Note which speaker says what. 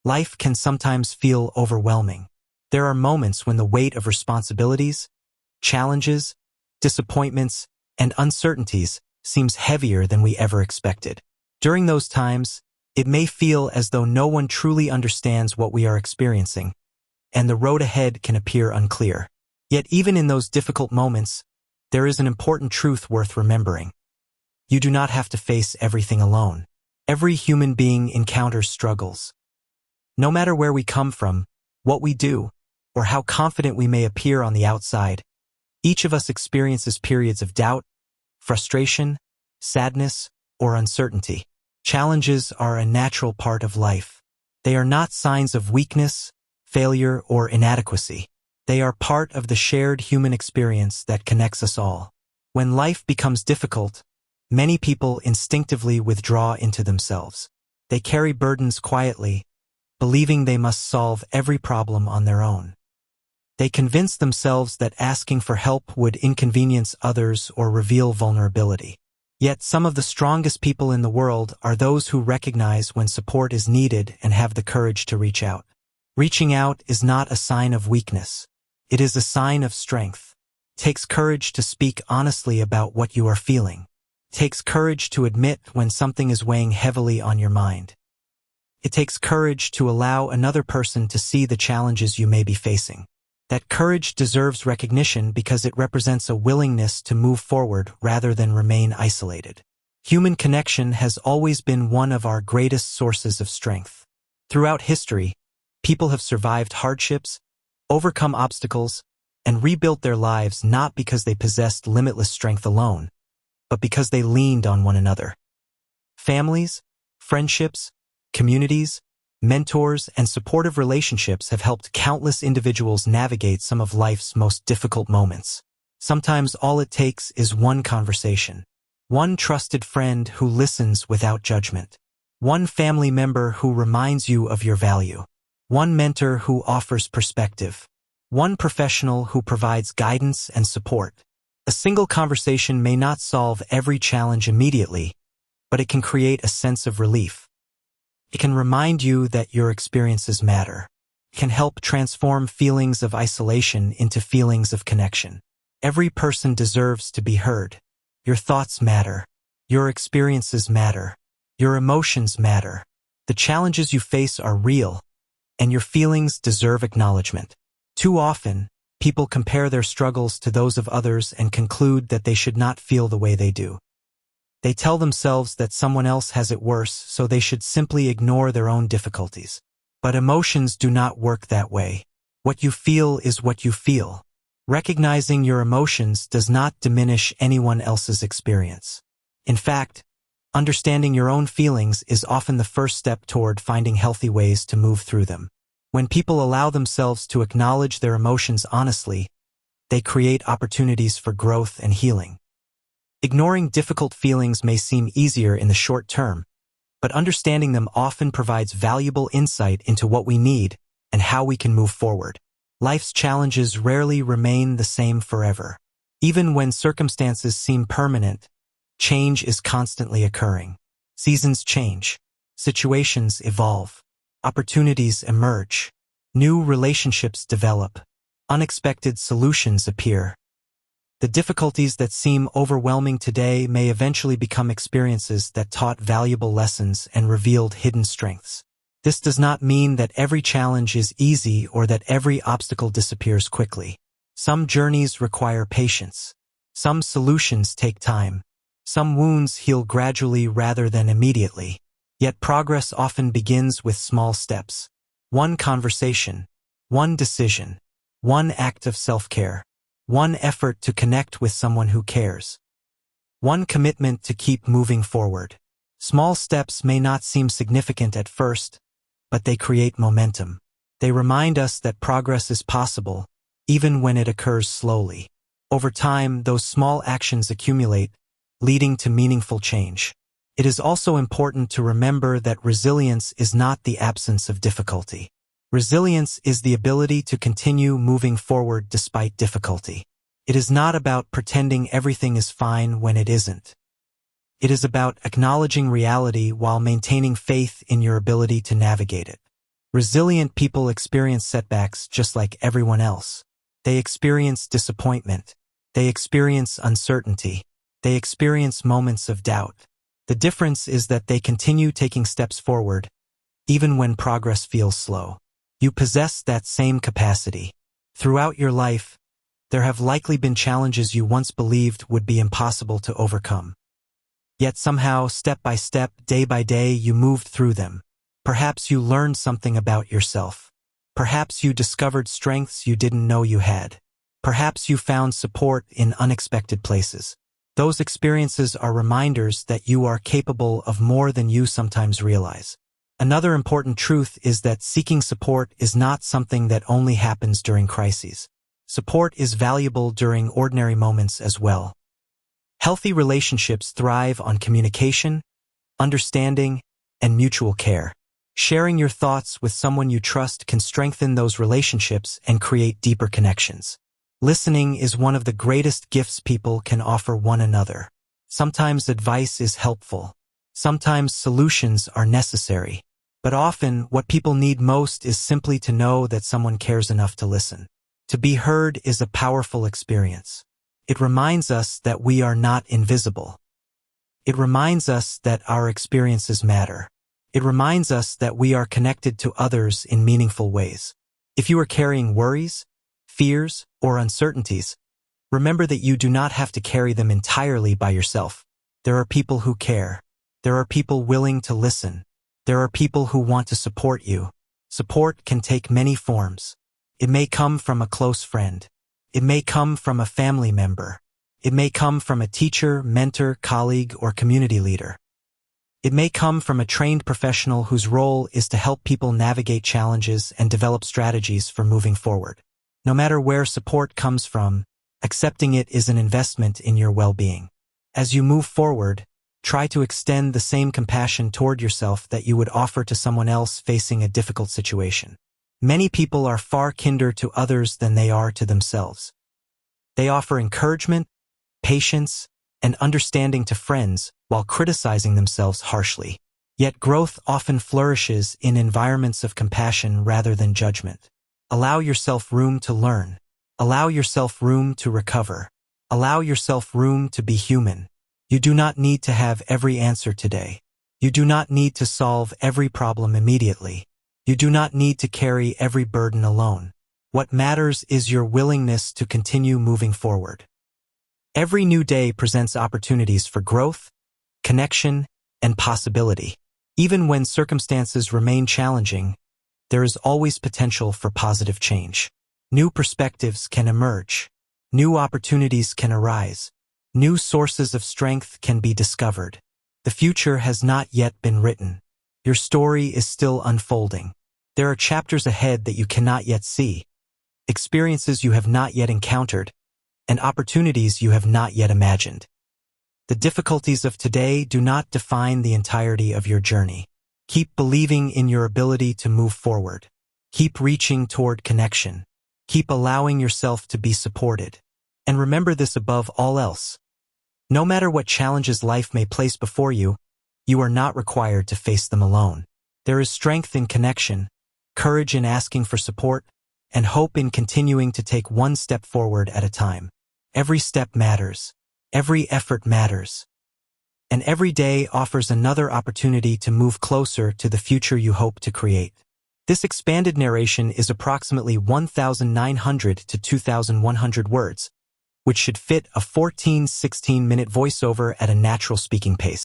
Speaker 1: Life can sometimes feel overwhelming. There are moments when the weight of responsibilities, challenges, disappointments, and uncertainties seems heavier than we ever expected. During those times, it may feel as though no one truly understands what we are experiencing, and the road ahead can appear unclear. Yet even in those difficult moments, there is an important truth worth remembering. You do not have to face everything alone. Every human being encounters struggles. No matter where we come from, what we do, or how confident we may appear on the outside, each of us experiences periods of doubt, frustration, sadness, or uncertainty. Challenges are a natural part of life. They are not signs of weakness, failure, or inadequacy. They are part of the shared human experience that connects us all. When life becomes difficult, many people instinctively withdraw into themselves. They carry burdens quietly, believing they must solve every problem on their own. They convince themselves that asking for help would inconvenience others or reveal vulnerability. Yet some of the strongest people in the world are those who recognize when support is needed and have the courage to reach out. Reaching out is not a sign of weakness. It is a sign of strength. It takes courage to speak honestly about what you are feeling. It takes courage to admit when something is weighing heavily on your mind. It takes courage to allow another person to see the challenges you may be facing. That courage deserves recognition because it represents a willingness to move forward rather than remain isolated. Human connection has always been one of our greatest sources of strength. Throughout history, people have survived hardships, overcome obstacles, and rebuilt their lives not because they possessed limitless strength alone, but because they leaned on one another. Families, friendships, communities, mentors, and supportive relationships have helped countless individuals navigate some of life's most difficult moments. Sometimes all it takes is one conversation, one trusted friend who listens without judgment, one family member who reminds you of your value, one mentor who offers perspective, one professional who provides guidance and support. A single conversation may not solve every challenge immediately, but it can create a sense of relief. It can remind you that your experiences matter. It can help transform feelings of isolation into feelings of connection. Every person deserves to be heard. Your thoughts matter. Your experiences matter. Your emotions matter. The challenges you face are real, and your feelings deserve acknowledgement. Too often, people compare their struggles to those of others and conclude that they should not feel the way they do. They tell themselves that someone else has it worse, so they should simply ignore their own difficulties. But emotions do not work that way. What you feel is what you feel. Recognizing your emotions does not diminish anyone else's experience. In fact, understanding your own feelings is often the first step toward finding healthy ways to move through them. When people allow themselves to acknowledge their emotions honestly, they create opportunities for growth and healing. Ignoring difficult feelings may seem easier in the short term, but understanding them often provides valuable insight into what we need and how we can move forward. Life's challenges rarely remain the same forever. Even when circumstances seem permanent, change is constantly occurring. Seasons change, situations evolve, opportunities emerge, new relationships develop, unexpected solutions appear. The difficulties that seem overwhelming today may eventually become experiences that taught valuable lessons and revealed hidden strengths. This does not mean that every challenge is easy or that every obstacle disappears quickly. Some journeys require patience. Some solutions take time. Some wounds heal gradually rather than immediately. Yet progress often begins with small steps. One conversation, one decision, one act of self-care. One effort to connect with someone who cares. One commitment to keep moving forward. Small steps may not seem significant at first, but they create momentum. They remind us that progress is possible, even when it occurs slowly. Over time, those small actions accumulate, leading to meaningful change. It is also important to remember that resilience is not the absence of difficulty. Resilience is the ability to continue moving forward despite difficulty. It is not about pretending everything is fine when it isn't. It is about acknowledging reality while maintaining faith in your ability to navigate it. Resilient people experience setbacks just like everyone else. They experience disappointment. They experience uncertainty. They experience moments of doubt. The difference is that they continue taking steps forward, even when progress feels slow. You possess that same capacity. Throughout your life, there have likely been challenges you once believed would be impossible to overcome. Yet somehow, step by step, day by day, you moved through them. Perhaps you learned something about yourself. Perhaps you discovered strengths you didn't know you had. Perhaps you found support in unexpected places. Those experiences are reminders that you are capable of more than you sometimes realize. Another important truth is that seeking support is not something that only happens during crises. Support is valuable during ordinary moments as well. Healthy relationships thrive on communication, understanding, and mutual care. Sharing your thoughts with someone you trust can strengthen those relationships and create deeper connections. Listening is one of the greatest gifts people can offer one another. Sometimes advice is helpful. Sometimes solutions are necessary. But often, what people need most is simply to know that someone cares enough to listen. To be heard is a powerful experience. It reminds us that we are not invisible. It reminds us that our experiences matter. It reminds us that we are connected to others in meaningful ways. If you are carrying worries, fears, or uncertainties, remember that you do not have to carry them entirely by yourself. There are people who care. There are people willing to listen. There are people who want to support you. Support can take many forms. It may come from a close friend. It may come from a family member. It may come from a teacher, mentor, colleague, or community leader. It may come from a trained professional whose role is to help people navigate challenges and develop strategies for moving forward. No matter where support comes from, accepting it is an investment in your well-being. As you move forward, try to extend the same compassion toward yourself that you would offer to someone else facing a difficult situation. Many people are far kinder to others than they are to themselves. They offer encouragement, patience, and understanding to friends while criticizing themselves harshly. Yet growth often flourishes in environments of compassion rather than judgment. Allow yourself room to learn. Allow yourself room to recover. Allow yourself room to be human. You do not need to have every answer today. You do not need to solve every problem immediately. You do not need to carry every burden alone. What matters is your willingness to continue moving forward. Every new day presents opportunities for growth, connection, and possibility. Even when circumstances remain challenging, there is always potential for positive change. New perspectives can emerge. New opportunities can arise. New sources of strength can be discovered. The future has not yet been written. Your story is still unfolding. There are chapters ahead that you cannot yet see, experiences you have not yet encountered, and opportunities you have not yet imagined. The difficulties of today do not define the entirety of your journey. Keep believing in your ability to move forward. Keep reaching toward connection. Keep allowing yourself to be supported. And remember this above all else. No matter what challenges life may place before you, you are not required to face them alone. There is strength in connection, courage in asking for support, and hope in continuing to take one step forward at a time. Every step matters. Every effort matters. And every day offers another opportunity to move closer to the future you hope to create. This expanded narration is approximately 1,900 to 2,100 words, which should fit a 14-16-minute voiceover at a natural speaking pace.